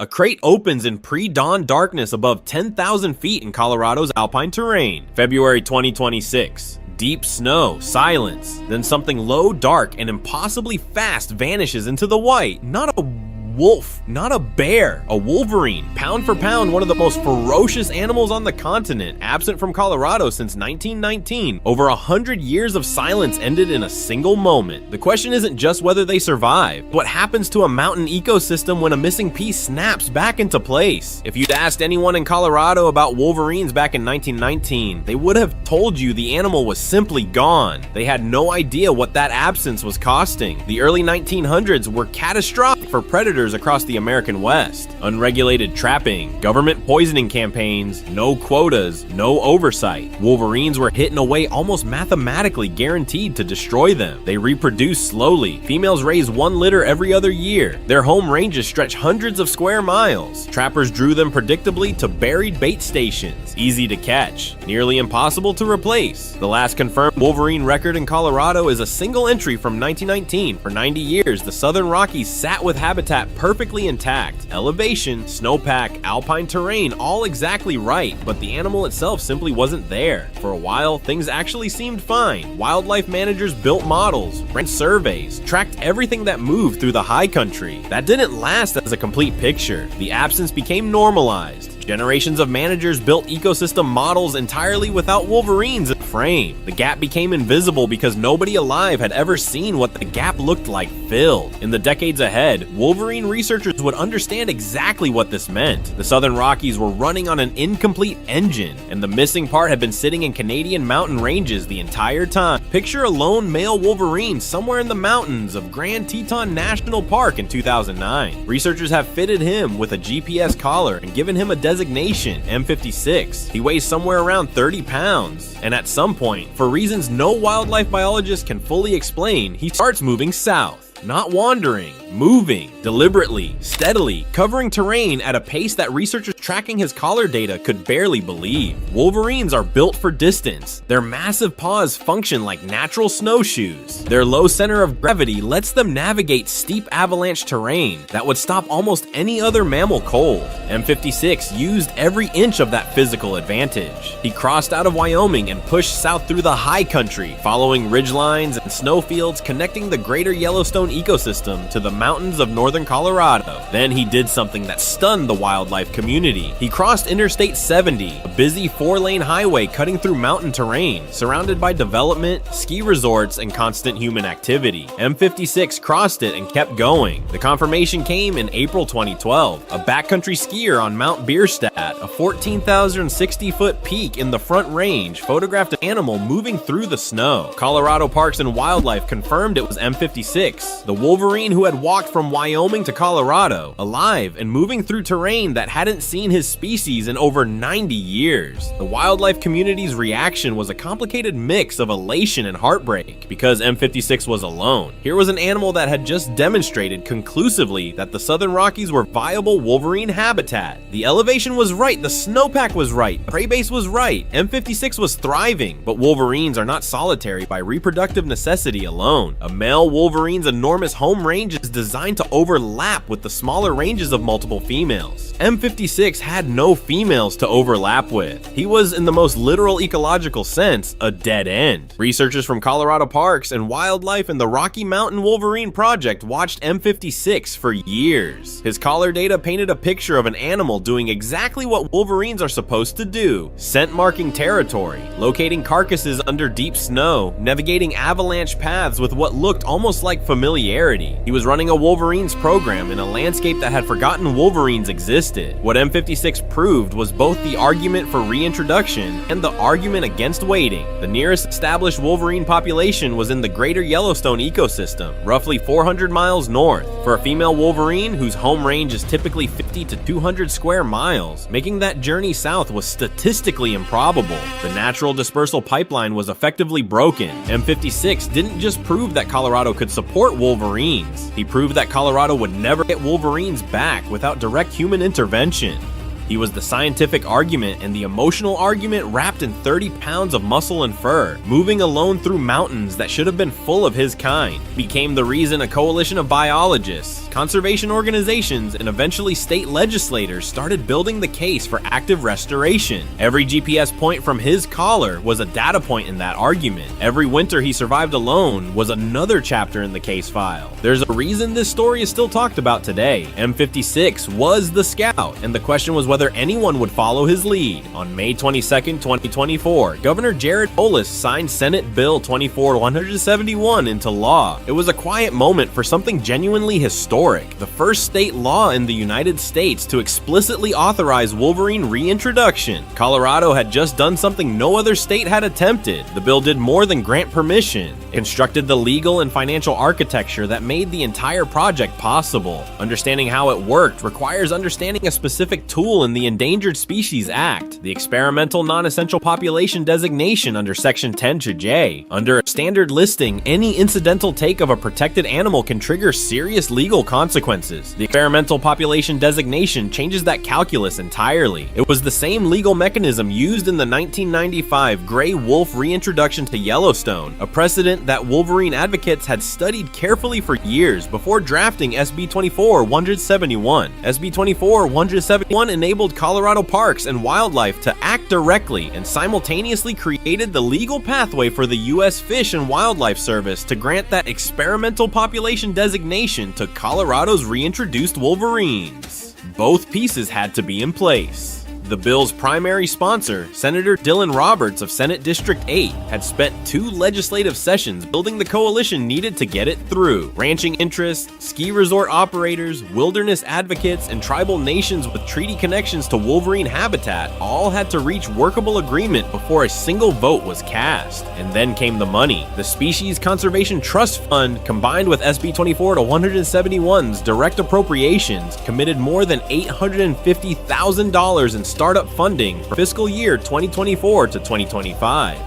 A crate opens in pre-dawn darkness above 10,000 feet in Colorado's alpine terrain. February 2026. Deep snow, silence, then something low, dark, and impossibly fast vanishes into the white. Not a wolf, not a bear, a wolverine, pound for pound one of the most ferocious animals on the continent, absent from Colorado since 1919. Over 100 years of silence ended in a single moment. The question isn't just whether they survive, what happens to a mountain ecosystem when a missing piece snaps back into place. If you'd asked anyone in Colorado about wolverines back in 1919, they would have told you the animal was simply gone. They had no idea what that absence was costing. The early 1900s were catastrophic for predators across the American West. Unregulated trapping, government poisoning campaigns, no quotas, no oversight. Wolverines were hit in a way almost mathematically guaranteed to destroy them. They reproduce slowly. Females raise 1 litter every other year. Their home ranges stretch hundreds of square miles. Trappers drew them predictably to buried bait stations. Easy to catch, nearly impossible to replace. The last confirmed wolverine record in Colorado is a single entry from 1919. For 90 years, the Southern Rockies sat with habitat perfectly intact. Elevation, snowpack, alpine terrain, all exactly right, but the animal itself simply wasn't there. For a while, things actually seemed fine. Wildlife managers built models, ran surveys, tracked everything that moved through the high country. That didn't last as a complete picture. The absence became normalized. Generations of managers built ecosystem models entirely without wolverines in the frame. The gap became invisible because nobody alive had ever seen what the gap looked like filled. In the decades ahead, wolverine researchers would understand exactly what this meant. The Southern Rockies were running on an incomplete engine, and the missing part had been sitting in Canadian mountain ranges the entire time. Picture a lone male wolverine somewhere in the mountains of Grand Teton National Park in 2009. Researchers have fitted him with a GPS collar and given him a designation, M56. He weighs somewhere around 30 pounds, and at some point, for reasons no wildlife biologist can fully explain, he starts moving south. Not wandering, moving, deliberately, steadily, covering terrain at a pace that researchers tracking his collar data could barely believe. Wolverines are built for distance. Their massive paws function like natural snowshoes. Their low center of gravity lets them navigate steep avalanche terrain that would stop almost any other mammal cold. M56 used every inch of that physical advantage. He crossed out of Wyoming and pushed south through the high country, following ridgelines and snowfields connecting the greater Yellowstone ecosystem to the mountains of northern Colorado. Then he did something that stunned the wildlife community. He crossed Interstate 70, a busy 4-lane highway cutting through mountain terrain, surrounded by development, ski resorts, and constant human activity. M56 crossed it and kept going. The confirmation came in April 2012. A backcountry skier on Mount Bierstadt, a 14,060-foot peak in the Front Range, photographed an animal moving through the snow. Colorado Parks and Wildlife confirmed it was M56. The wolverine who had walked from Wyoming to Colorado, alive and moving through terrain that hadn't seen his species in over 90 years. The wildlife community's reaction was a complicated mix of elation and heartbreak because M56 was alone. Here was an animal that had just demonstrated conclusively that the Southern Rockies were viable wolverine habitat. The elevation was right, the snowpack was right, the prey base was right, M56 was thriving, but wolverines are not solitary by reproductive necessity alone. A male wolverine's enormous home range is designed to overlap with the smaller ranges of multiple females. M56 had no females to overlap with. He was, in the most literal ecological sense, a dead end. Researchers from Colorado Parks and Wildlife and the Rocky Mountain Wolverine Project watched M56 for years. His collar data painted a picture of an animal doing exactly what wolverines are supposed to do: scent marking territory, locating carcasses under deep snow, navigating avalanche paths with what looked almost like familiarity. He was running a Wolverines program in a landscape that had forgotten wolverines existed. What M56 proved was both the argument for reintroduction and the argument against waiting. The nearest established wolverine population was in the greater Yellowstone ecosystem, roughly 400 miles north. For a female wolverine whose home range is typically 50 to 200 square miles, making that journey south was statistically improbable. The natural dispersal pipeline was effectively broken. M56 didn't just prove that Colorado could support wolverines, he proved that Colorado would never get wolverines back without direct human intervention. He was the scientific argument and the emotional argument wrapped in 30 pounds of muscle and fur, moving alone through mountains that should have been full of his kind. Became the reason a coalition of biologists, conservation organizations, and eventually state legislators started building the case for active restoration. Every GPS point from his collar was a data point in that argument. Every winter he survived alone was another chapter in the case file. There's a reason this story is still talked about today. M56 was the scout, and the question was whether anyone would follow his lead. On May 22, 2024, Governor Jared Polis signed Senate Bill 24-171 into law. It was a quiet moment for something genuinely historic, the first state law in the United States to explicitly authorize wolverine reintroduction. Colorado had just done something no other state had attempted. The bill did more than grant permission. It constructed the legal and financial architecture that made the entire project possible. Understanding how it worked requires understanding a specific tool in the Endangered Species Act, the experimental non-essential population designation under Section 10-J. Under a standard listing, any incidental take of a protected animal can trigger serious legal consequences. The experimental population designation changes that calculus entirely. It was the same legal mechanism used in the 1995 gray wolf reintroduction to Yellowstone, a precedent that Wolverine advocates had studied carefully for years before drafting SB 24-171. SB 24-171 enabled Colorado parks and wildlife to act directly and simultaneously created the legal pathway for the U.S. Fish and Wildlife Service to grant that experimental population designation to Colorado's reintroduced wolverines. Both pieces had to be in place. The bill's primary sponsor, Senator Dylan Roberts of Senate District 8, had spent 2 legislative sessions building the coalition needed to get it through. Ranching interests, ski resort operators, wilderness advocates, and tribal nations with treaty connections to wolverine habitat all had to reach workable agreement before a single vote was cast. And then came the money. The Species Conservation Trust Fund, combined with SB 24-171's direct appropriations, committed more than $850,000 in startup funding for fiscal year 2024 to 2025.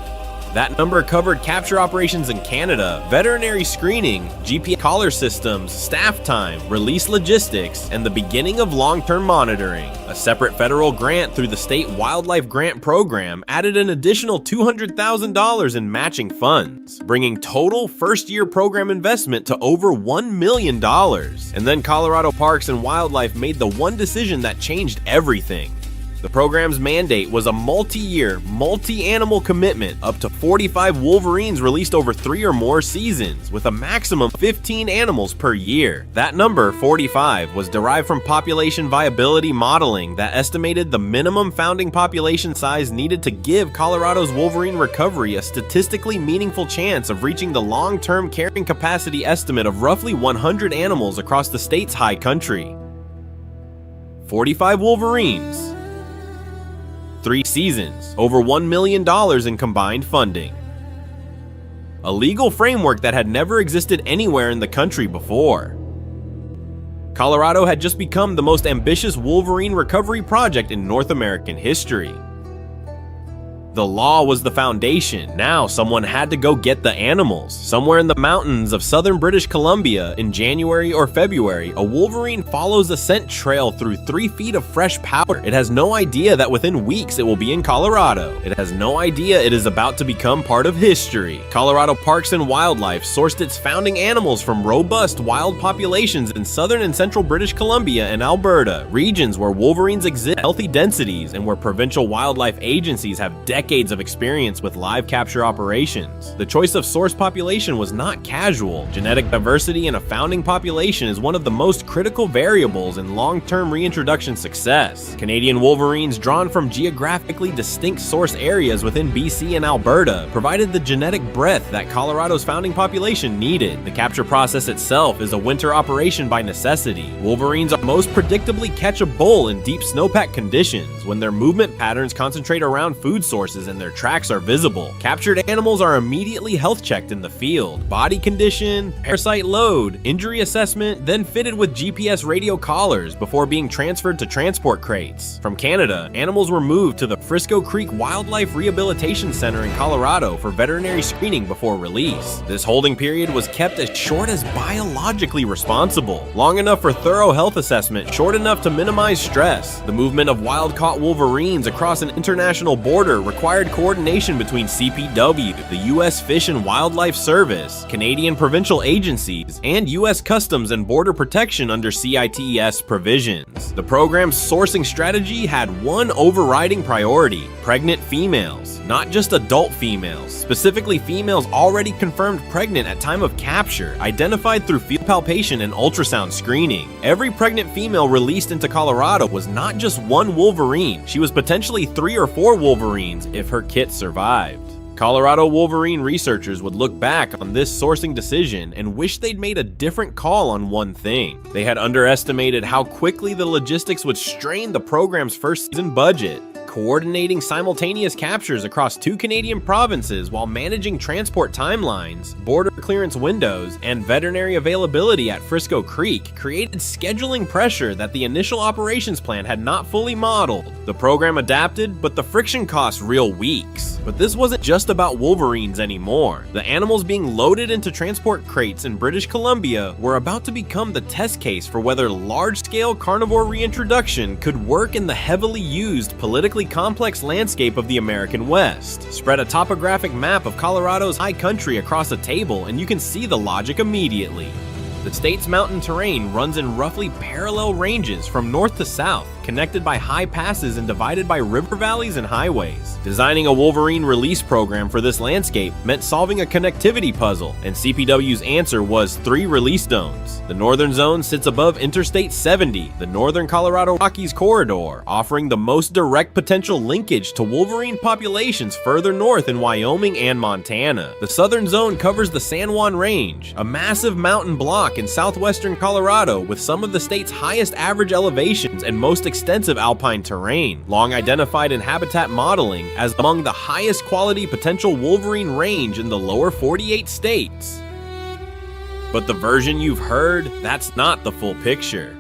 That number covered capture operations in Canada, veterinary screening, GPS collar systems, staff time, release logistics, and the beginning of long-term monitoring. A separate federal grant through the State Wildlife Grant Program added an additional $200,000 in matching funds, bringing total first-year program investment to over $1 million. And then Colorado Parks and Wildlife made the one decision that changed everything. The program's mandate was a multi-year, multi-animal commitment up to 45 wolverines released over 3 or more seasons, with a maximum of 15 animals per year. That number, 45, was derived from population viability modeling that estimated the minimum founding population size needed to give Colorado's wolverine recovery a statistically meaningful chance of reaching the long-term carrying capacity estimate of roughly 100 animals across the state's high country. 45 wolverines. 3 seasons, over $1 million in combined funding. A legal framework that had never existed anywhere in the country before. Colorado had just become the most ambitious wolverine recovery project in North American history. The law was the foundation. Now someone had to go get the animals. Somewhere in the mountains of southern British Columbia in January or February, a wolverine follows a scent trail through 3 feet of fresh powder. It has no idea that within weeks it will be in Colorado. It has no idea it is about to become part of history. Colorado Parks and Wildlife sourced its founding animals from robust wild populations in southern and central British Columbia and Alberta, regions where wolverines exist, healthy densities, and where provincial wildlife agencies have decades of experience with live capture operations. The choice of source population was not casual. Genetic diversity in a founding population is one of the most critical variables in long-term reintroduction success. Canadian wolverines drawn from geographically distinct source areas within BC and Alberta provided the genetic breadth that Colorado's founding population needed. The capture process itself is a winter operation by necessity. Wolverines are most predictably catch a bull in deep snowpack conditions when their movement patterns concentrate around food sources sources and their tracks are visible. Captured animals are immediately health checked in the field. Body condition, parasite load, injury assessment, then fitted with GPS radio collars before being transferred to transport crates. From Canada, animals were moved to the Frisco Creek Wildlife Rehabilitation Center in Colorado for veterinary screening before release. This holding period was kept as short as biologically responsible, long enough for thorough health assessment, short enough to minimize stress. The movement of wild-caught wolverines across an international border required coordination between CPW, the U.S. Fish and Wildlife Service, Canadian provincial agencies, and U.S. Customs and Border Protection under CITES provisions. The program's sourcing strategy had one overriding priority: pregnant females. Not just adult females, specifically females already confirmed pregnant at time of capture, identified through field palpation and ultrasound screening. Every pregnant female released into Colorado was not just one wolverine, she was potentially 3 or 4 wolverines if her kit survived. Colorado Wolverine researchers would look back on this sourcing decision and wish they'd made a different call on one thing. They had underestimated how quickly the logistics would strain the program's first season budget. Coordinating simultaneous captures across 2 Canadian provinces while managing transport timelines, border clearance windows, and veterinary availability at Frisco Creek created scheduling pressure that the initial operations plan had not fully modeled. The program adapted, but the friction cost real weeks. But this wasn't just about wolverines anymore. The animals being loaded into transport crates in British Columbia were about to become the test case for whether large-scale carnivore reintroduction could work in the heavily used, politically complex landscape of the American West. Spread a topographic map of Colorado's high country across a table and you can see the logic immediately. The state's mountain terrain runs in roughly parallel ranges from north to south, connected by high passes and divided by river valleys and highways. Designing a Wolverine release program for this landscape meant solving a connectivity puzzle, and CPW's answer was 3 release zones. The northern zone sits above Interstate 70, the northern Colorado Rockies corridor, offering the most direct potential linkage to Wolverine populations further north in Wyoming and Montana. The southern zone covers the San Juan Range, a massive mountain block in southwestern Colorado with some of the state's highest average elevations and most extensive alpine terrain, long identified in habitat modeling as among the highest quality potential wolverine range in the lower 48 states. But the version you've heard, that's not the full picture.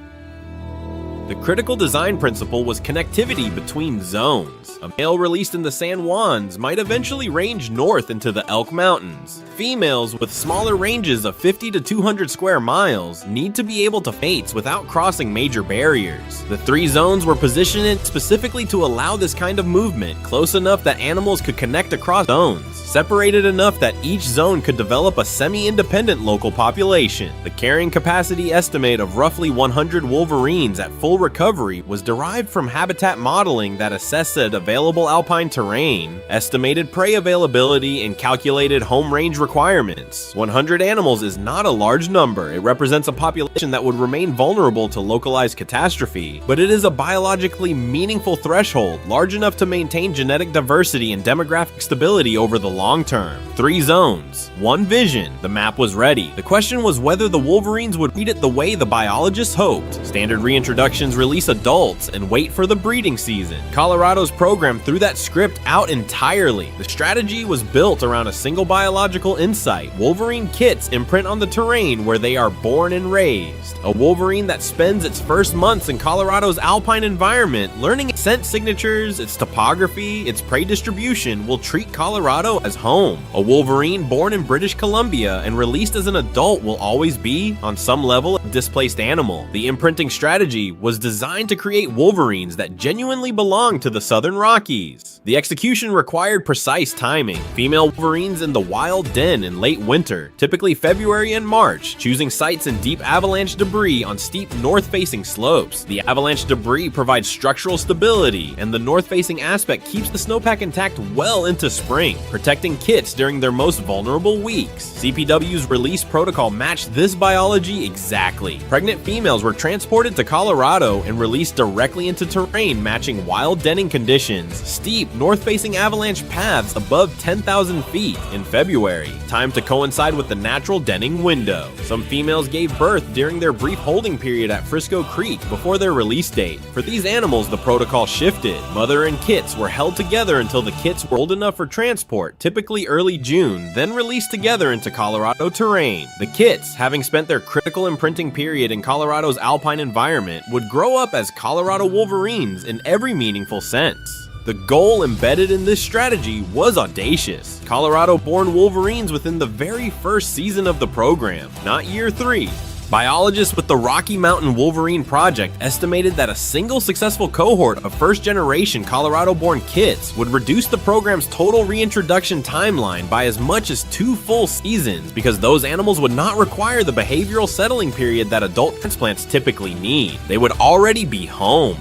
The critical design principle was connectivity between zones. A male released in the San Juans might eventually range north into the Elk Mountains. Females with smaller ranges of 50 to 200 square miles need to be able to mate without crossing major barriers. The 3 zones were positioned specifically to allow this kind of movement, close enough that animals could connect across zones, separated enough that each zone could develop a semi-independent local population. The carrying capacity estimate of roughly 100 wolverines at full recovery was derived from habitat modeling that assessed available alpine terrain, estimated prey availability, and calculated home range requirements. 100 animals is not a large number. It represents a population that would remain vulnerable to localized catastrophe, but it is a biologically meaningful threshold, large enough to maintain genetic diversity and demographic stability over the long term. 3 zones, 1 vision. The map was ready. The question was whether the Wolverines would read it the way the biologists hoped. Standard reintroductions release adults and wait for the breeding season. Colorado's program threw that script out entirely. The strategy was built around a single biological insight: Wolverine kits imprint on the terrain where they are born and raised. A Wolverine that spends its first months in Colorado's alpine environment, learning its scent signatures, its topography, its prey distribution, will treat Colorado as home. A Wolverine born in British Columbia and released as an adult will always be, on some level, a displaced animal. The imprinting strategy was designed to create Wolverines that genuinely belong to the Southern Rockies. The execution required precise timing. Female Wolverines in the wild den in late winter, typically February and March, choosing sites in deep avalanche debris on steep north-facing slopes. The avalanche debris provides structural stability, and the north-facing aspect keeps the snowpack intact well into spring, protecting kits during their most vulnerable weeks. CPW's release protocol matched this biology exactly. quickly. Pregnant females were transported to Colorado and released directly into terrain matching wild denning conditions, steep north-facing avalanche paths above 10,000 feet in February, timed to coincide with the natural denning window. Some females gave birth during their brief holding period at Frisco Creek before their release date. For these animals, the protocol shifted. Mother and kits were held together until the kits were old enough for transport, typically early June, then released together into Colorado terrain. The kits, having spent their critical imprinting period in Colorado's alpine environment, would grow up as Colorado Wolverines in every meaningful sense. The goal embedded in this strategy was audacious. Colorado-born Wolverines within the very first season of the program, not year 3. Biologists with the Rocky Mountain Wolverine Project estimated that a single successful cohort of first-generation Colorado-born kits would reduce the program's total reintroduction timeline by as much as 2 full seasons because those animals would not require the behavioral settling period that adult transplants typically need. They would already be home.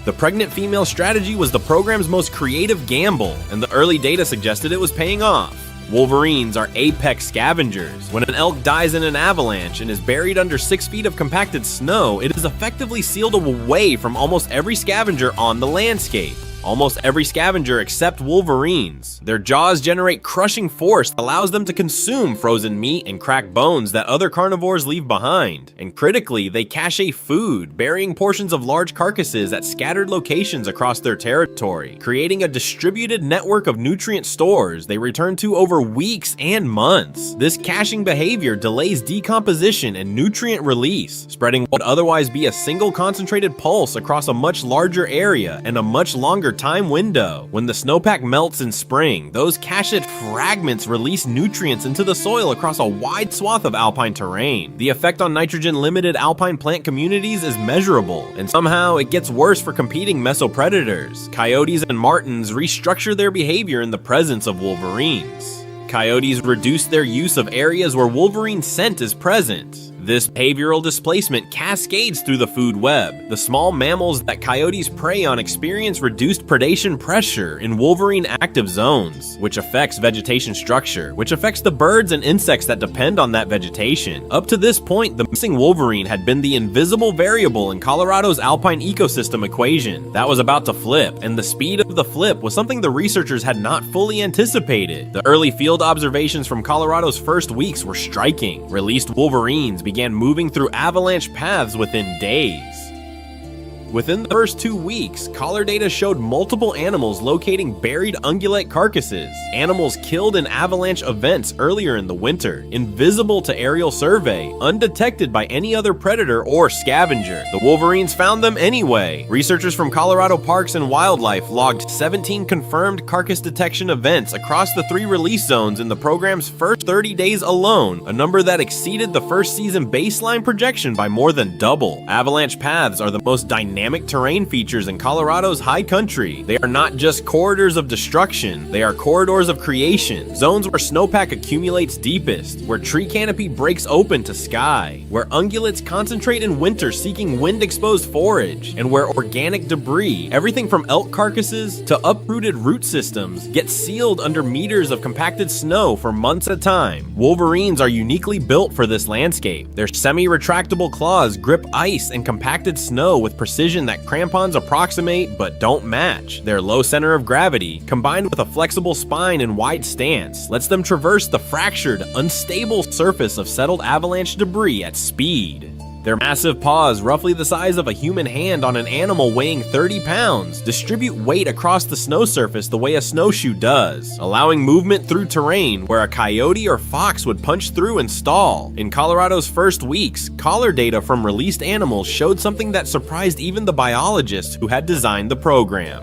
The pregnant female strategy was the program's most creative gamble, and the early data suggested it was paying off. Wolverines are apex scavengers. When an elk dies in an avalanche and is buried under 6 feet of compacted snow, it is effectively sealed away from almost every scavenger on the landscape. Almost every scavenger except wolverines. Their jaws generate crushing force that allows them to consume frozen meat and cracked bones that other carnivores leave behind. And critically, they cache food, burying portions of large carcasses at scattered locations across their territory, creating a distributed network of nutrient stores they return to over weeks and months. This caching behavior delays decomposition and nutrient release, spreading what would otherwise be a single concentrated pulse across a much larger area and a much longer time window. When the snowpack melts in spring, those cached fragments release nutrients into the soil across a wide swath of alpine terrain. The effect on nitrogen-limited alpine plant communities is measurable, and somehow it gets worse for competing mesopredators. Coyotes and martens restructure their behavior in the presence of wolverines. Coyotes reduce their use of areas where wolverine scent is present. This behavioral displacement cascades through the food web. The small mammals that coyotes prey on experience reduced predation pressure in wolverine active zones, which affects vegetation structure, which affects the birds and insects that depend on that vegetation. Up to this point, the missing wolverine had been the invisible variable in Colorado's alpine ecosystem equation. That was about to flip, and the speed of the flip was something the researchers had not fully anticipated. The early field observations from Colorado's first weeks were striking. Released wolverines began moving through avalanche paths within days. Within the first 2 weeks, collar data showed multiple animals locating buried ungulate carcasses, animals killed in avalanche events earlier in the winter, invisible to aerial survey, undetected by any other predator or scavenger. The wolverines found them anyway. Researchers from Colorado Parks and Wildlife logged 17 confirmed carcass detection events across the 3 release zones in the program's first 30 days alone, a number that exceeded the first season baseline projection by more than double. Avalanche paths are the most dynamic terrain features in Colorado's high country. They are not just corridors of destruction, they are corridors of creation, zones where snowpack accumulates deepest, where tree canopy breaks open to sky, where ungulates concentrate in winter seeking wind-exposed forage, and where organic debris, everything from elk carcasses to uprooted root systems, gets sealed under meters of compacted snow for months at a time. Wolverines are uniquely built for this landscape. Their semi-retractable claws grip ice and compacted snow with precision that crampons approximate but don't match. Their low center of gravity, combined with a flexible spine and wide stance, lets them traverse the fractured, unstable surface of settled avalanche debris at speed. Their massive paws, roughly the size of a human hand on an animal weighing 30 pounds, distribute weight across the snow surface the way a snowshoe does, allowing movement through terrain where a coyote or fox would punch through and stall. In Colorado's first weeks, collar data from released animals showed something that surprised even the biologists who had designed the program.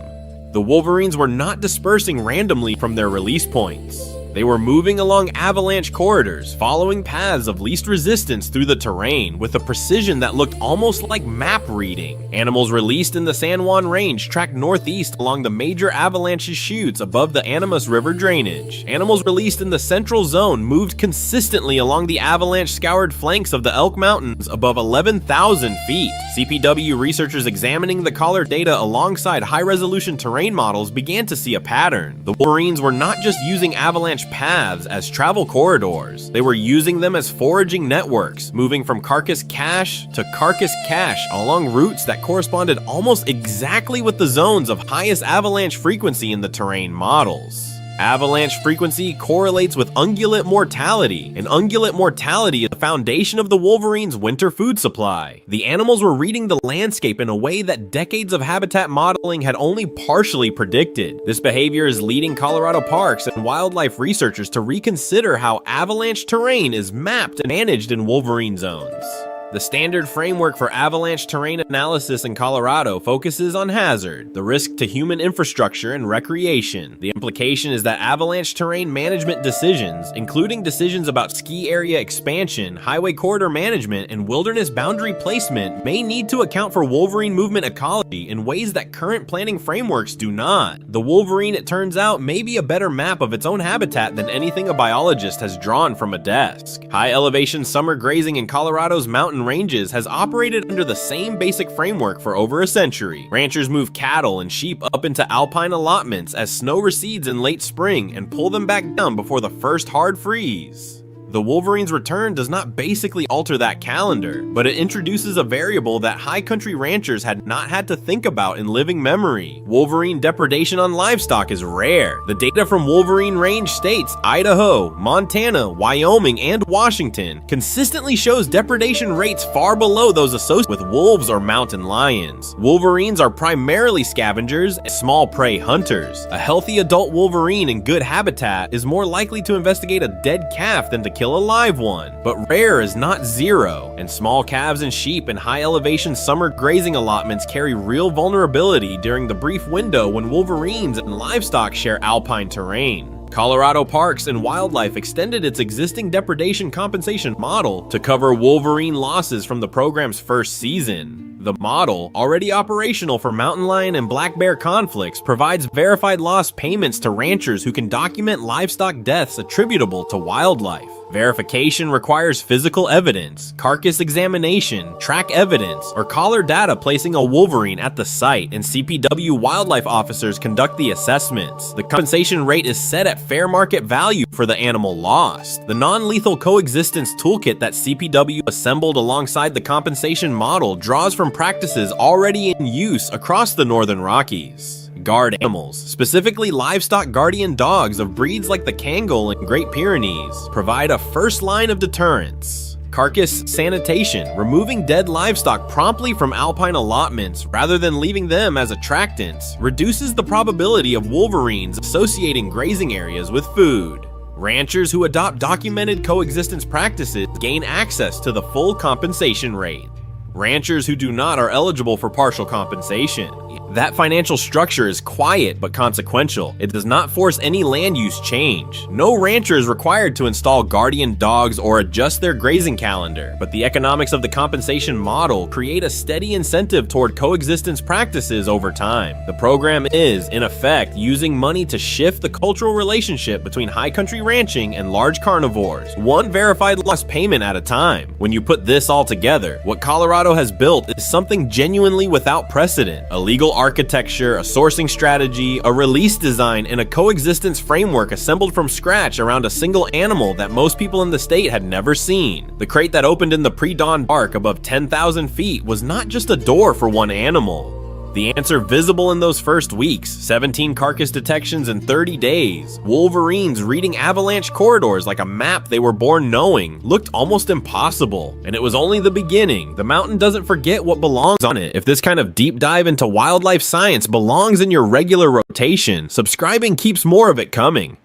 The wolverines were not dispersing randomly from their release points. They were moving along avalanche corridors, following paths of least resistance through the terrain with a precision that looked almost like map reading. Animals released in the San Juan Range tracked northeast along the major avalanche chutes above the Animas River drainage. Animals released in the central zone moved consistently along the avalanche-scoured flanks of the Elk Mountains above 11,000 feet. CPW researchers examining the collar data alongside high-resolution terrain models began to see a pattern. The wolverines were not just using avalanche avalanche paths as travel corridors. They were using them as foraging networks, moving from carcass cache to carcass cache along routes that corresponded almost exactly with the zones of highest avalanche frequency in the terrain models. Avalanche frequency correlates with ungulate mortality, and ungulate mortality is the foundation of the wolverine's winter food supply. The animals were reading the landscape in a way that decades of habitat modeling had only partially predicted. This behavior is leading Colorado parks and wildlife researchers to reconsider how avalanche terrain is mapped and managed in wolverine zones. The standard framework for avalanche terrain analysis in Colorado focuses on hazard, the risk to human infrastructure, and recreation. The implication is that avalanche terrain management decisions, including decisions about ski area expansion, highway corridor management, and wilderness boundary placement, may need to account for wolverine movement ecology in ways that current planning frameworks do not. The wolverine, it turns out, may be a better map of its own habitat than anything a biologist has drawn from a desk. High elevation summer grazing in Colorado's mountain ranges has operated under the same basic framework for over a century. Ranchers move cattle and sheep up into alpine allotments as snow recedes in late spring and pull them back down before the first hard freeze. The wolverine's return does not basically alter that calendar, but it introduces a variable that high country ranchers had not had to think about in living memory. Wolverine depredation on livestock is rare. The data from wolverine range states Idaho, Montana, Wyoming, and Washington consistently shows depredation rates far below those associated with wolves or mountain lions. Wolverines are primarily scavengers and small prey hunters. A healthy adult wolverine in good habitat is more likely to investigate a dead calf than to kill a live one, but rare is not zero, and small calves and sheep in high elevation summer grazing allotments carry real vulnerability during the brief window when wolverines and livestock share alpine terrain. Colorado Parks and Wildlife extended its existing depredation compensation model to cover wolverine losses from the program's first season. The model, already operational for mountain lion and black bear conflicts, provides verified loss payments to ranchers who can document livestock deaths attributable to wildlife. Verification requires physical evidence, carcass examination, track evidence, or collar data placing a wolverine at the site, and CPW wildlife officers conduct the assessments. The compensation rate is set at fair market value for the animal lost. The non-lethal coexistence toolkit that CPW assembled alongside the compensation model draws from practices already in use across the Northern Rockies. Guard animals, specifically livestock guardian dogs of breeds like the Kangal and Great Pyrenees, provide a first line of deterrence. Carcass sanitation, removing dead livestock promptly from alpine allotments rather than leaving them as attractants, reduces the probability of wolverines associating grazing areas with food. Ranchers who adopt documented coexistence practices gain access to the full compensation rate. Ranchers who do not are eligible for partial compensation. That financial structure is quiet but consequential. It does not force any land use change. No rancher is required to install guardian dogs or adjust their grazing calendar, but the economics of the compensation model create a steady incentive toward coexistence practices over time. The program is, in effect, using money to shift the cultural relationship between high country ranching and large carnivores, one verified loss payment at a time. When you put this all together, what Colorado has built is something genuinely without precedent: a legal architecture, a sourcing strategy, a release design, and a coexistence framework assembled from scratch around a single animal that most people in the state had never seen. The crate that opened in the pre-dawn dark above 10,000 feet was not just a door for one animal. The answer visible in those first weeks: 17 carcass detections in 30 days. Wolverines reading avalanche corridors like a map they were born knowing looked almost impossible. And it was only the beginning. The mountain doesn't forget what belongs on it. If this kind of deep dive into wildlife science belongs in your regular rotation, subscribing keeps more of it coming.